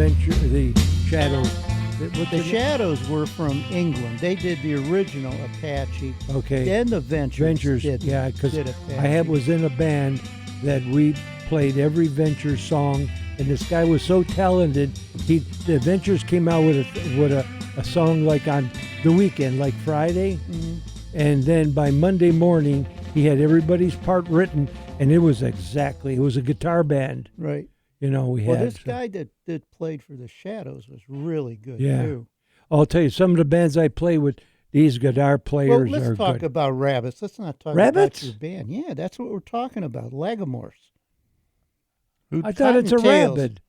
the Shadows. The Shadows were from England. They did the original Apache. Okay. Then the Ventures did, yeah, because did Apache. I was in a band that we played every Ventures song, and this guy was so talented. The Ventures came out with a song like on the weekend, like Friday, and then by Monday morning he had everybody's part written, and it was a guitar band. Right. This guy that played for the Shadows was really good too. I'll tell you, some of the bands I play with, these guitar players are good. Let's talk about Rabbits. Let's not talk Rabbits? about your band. Yeah, that's what we're talking about. Lagomorphs. I thought it's a rabbit.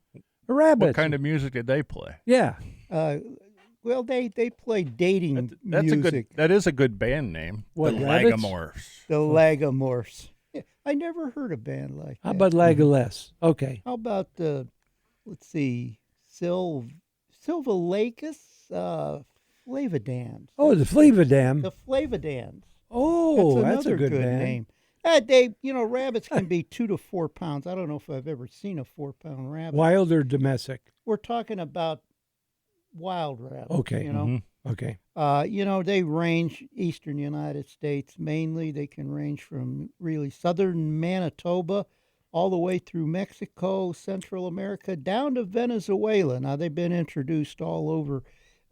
A rabbit. What kind of music did they play? Yeah. They play dating music. That is a good band name. What, the Rabbits? Lagomorphs. The Lagomorphs. Yeah, I never heard a band like that. How about Legolas? Okay. How about let's see, Silvalakis, Flavadans. Oh, the Flavadam. The Flavadans. Oh, that's a another good band. name. Rabbits can be 2 to 4 pounds. I don't know if I've ever seen a 4-pound rabbit. Wild or domestic? We're talking about wild rabbits. Okay. Mm-hmm. Okay. They range eastern United States mainly. They can range from really southern Manitoba all the way through Mexico, Central America, down to Venezuela. Now, they've been introduced all over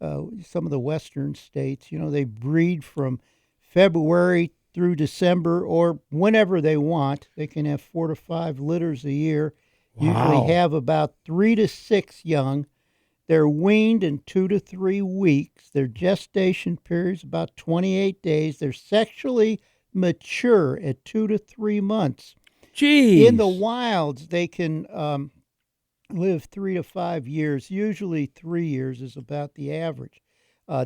some of the western states. They breed from February through December or whenever they want. They can have 4 to 5 litters a year. Wow. Usually have about 3 to 6 young. They're weaned in 2 to 3 weeks. Their gestation period is about 28 days. They're sexually mature at 2 to 3 months. Jeez. In the wilds, they can live 3 to 5 years. Usually 3 years is about the average.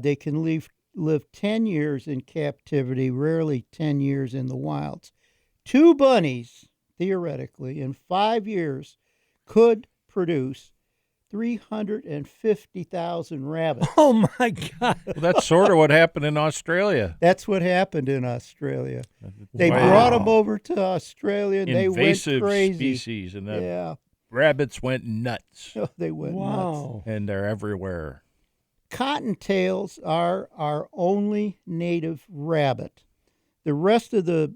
They can live 10 years in captivity, rarely 10 years in the wilds. 2 bunnies, theoretically, in 5 years could produce 350,000 rabbits. Oh, my God. Well, that's sort of what happened in Australia. That's what happened in Australia. They Wow. brought them over to Australia, and they went Invasive crazy. species, and the Yeah. rabbits went nuts, They went nuts. Wow. and they're everywhere. Cottontails are our only native rabbit. The rest of the,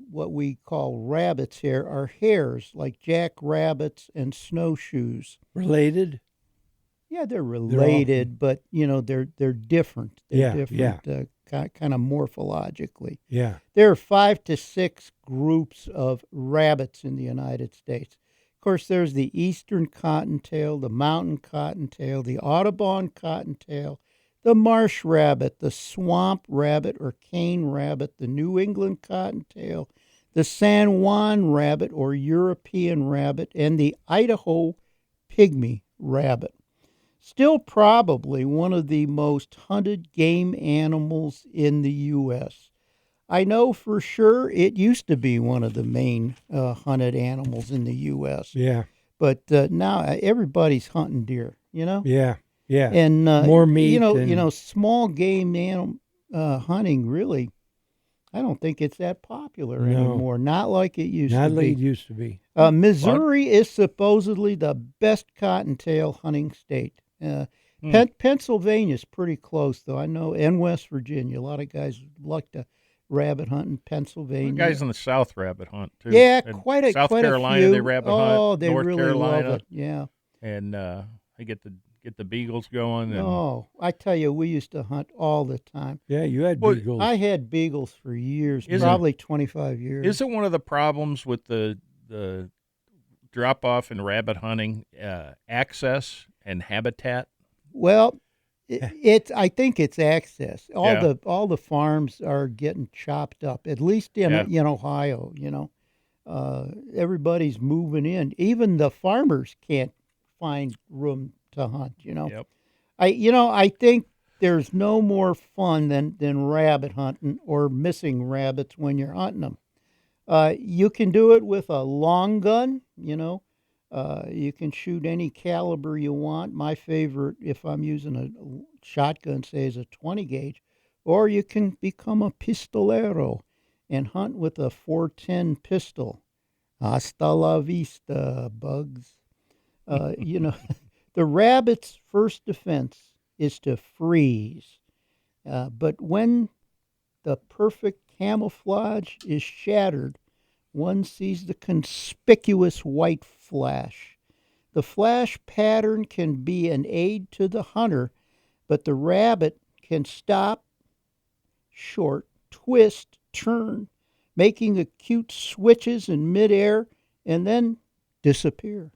what we call rabbits here are hares, like jackrabbits and snowshoes. Related? Yeah, they're related, but they're different. They're different, kind of morphologically. Yeah. There are 5 to 6 groups of rabbits in the United States. Of course, there's the eastern cottontail, the mountain cottontail, the Audubon cottontail, the marsh rabbit, the swamp rabbit or cane rabbit, the New England cottontail, the San Juan rabbit or European rabbit, and the Idaho pygmy rabbit. Still probably one of the most hunted game animals in the U.S. I know for sure it used to be one of the main hunted animals in the U.S. Yeah. But now everybody's hunting deer, Yeah. Yeah. And more meat. Small game animal hunting really, I don't think it's that popular No. anymore. Not like it used Not to like be. it used to be. Missouri is supposedly the best cottontail hunting state. Pennsylvania's pretty close, though. I know, and West Virginia. A lot of guys like to rabbit hunt in Pennsylvania. The guys in the South rabbit hunt too. Yeah, And quite a South quite Carolina a few. they rabbit hunt. Oh, they North really Carolina, love it. Yeah. and they get the beagles going. And Oh, I tell you, we used to hunt all the time. Yeah, you had Well, beagles. I had beagles for years, Isn't- probably 25 years. Isn't one of the problems with the drop off in rabbit hunting access and habitat? Well, I think it's access. Yeah. All the farms are getting chopped up. At least in Ohio, everybody's moving in. Even the farmers can't find room to hunt. Yep. I think there's no more fun than rabbit hunting or missing rabbits when you're hunting them. You can do it with a long gun. You can shoot any caliber you want. My favorite, if I'm using a shotgun, say, is a 20 gauge. Or you can become a pistolero and hunt with a 410 pistol. Hasta la vista, bugs. The The rabbit's first defense is to freeze. But when the perfect camouflage is shattered, one sees the conspicuous white flash. The flash pattern can be an aid to the hunter, but the rabbit can stop short, twist, turn, making acute switches in midair, and then disappear.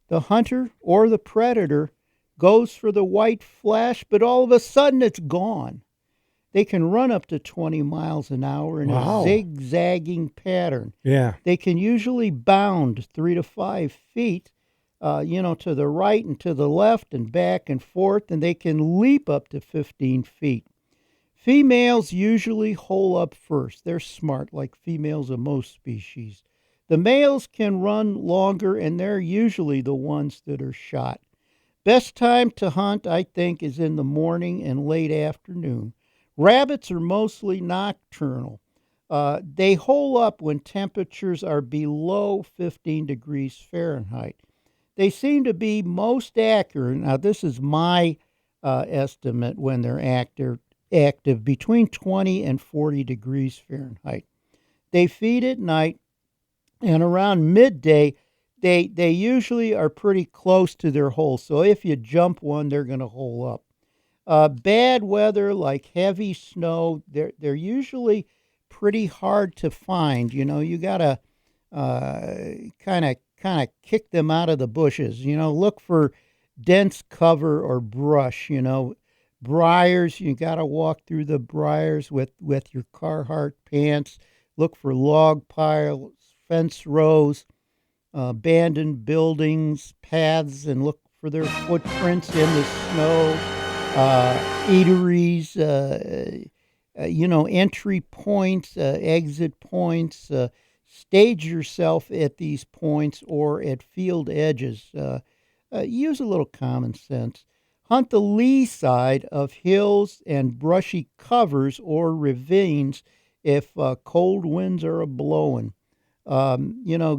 The hunter or the predator goes for the white flash, but all of a sudden it's gone. They can run up to 20 miles an hour in Wow. a zigzagging pattern. Yeah. They can usually bound 3 to 5 feet, to the right and to the left and back and forth, and they can leap up to 15 feet. Females usually hole up first. They're smart, like females of most species. The males can run longer, and they're usually the ones that are shot. Best time to hunt, I think, is in the morning and late afternoon. Rabbits are mostly nocturnal. They hole up when temperatures are below 15 degrees Fahrenheit. They seem to be most accurate. Now, this is my estimate when they're active between 20 and 40 degrees Fahrenheit. They feed at night, and around midday, they usually are pretty close to their hole. So if you jump one, they're going to hole up. Bad weather like heavy snow, they're usually pretty hard to find. You got to kind of kick them out of the bushes. Look for dense cover or brush. Briars, you got to walk through the briars with your Carhartt pants. Look for log piles, fence rows, abandoned buildings, paths, and look for their footprints in the snow. Eateries, entry points, exit points. Stage yourself at these points or at field edges. Use a little common sense. Hunt the lee side of hills and brushy covers or ravines if cold winds are a-blowing.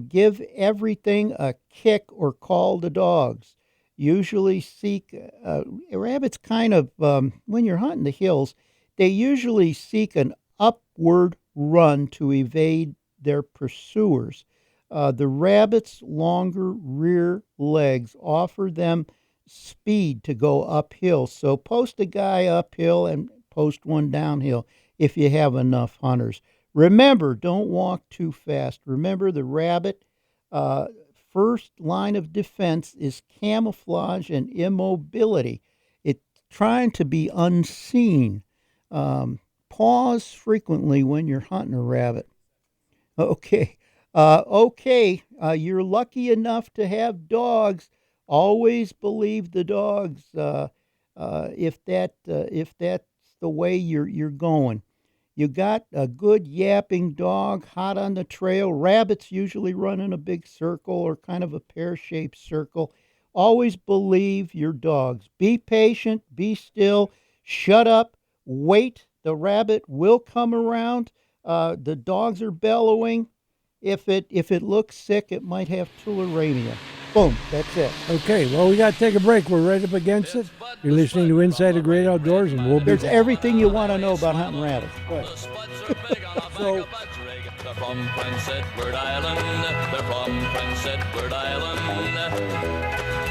Give everything a kick or call the dogs. Usually seek, rabbits kind of, when you're hunting the hills, they usually seek an upward run to evade their pursuers. The rabbit's longer rear legs offer them speed to go uphill. So post a guy uphill and post one downhill if you have enough hunters. Remember, don't walk too fast. Remember, the rabbit first line of defense is camouflage and immobility. It's trying to be unseen. Pause frequently when you're hunting a rabbit. Okay. You're lucky enough to have dogs. Always believe the dogs. If that's the way you're going. You got a good yapping dog, hot on the trail. Rabbits usually run in a big circle or kind of a pear-shaped circle. Always believe your dogs. Be patient, be still, shut up, wait. The rabbit will come around. The dogs are bellowing. If it looks sick, it might have tularemia. Boom, that's it. Okay, well, we got to take a break. We're right up against it. You're listening to Inside the Great Outdoors, and we'll be There's back. everything you want to know about hunting rabbits. Go ahead. So, they're from Prince Edward Island. They're from Prince Edward Island.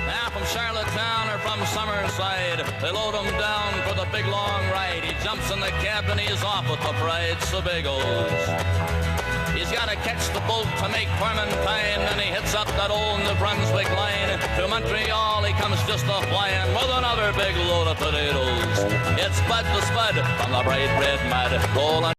Now from Charlottetown or from Summerside, they load him down for the big long ride. He jumps in the cab and he's off with the pride so big He's got to catch the boat to make Clementine, and he hits up that old New Brunswick line. To Montreal he comes just a-flying with another big load of potatoes. It's Bud the Spud from the bright red mud, rolling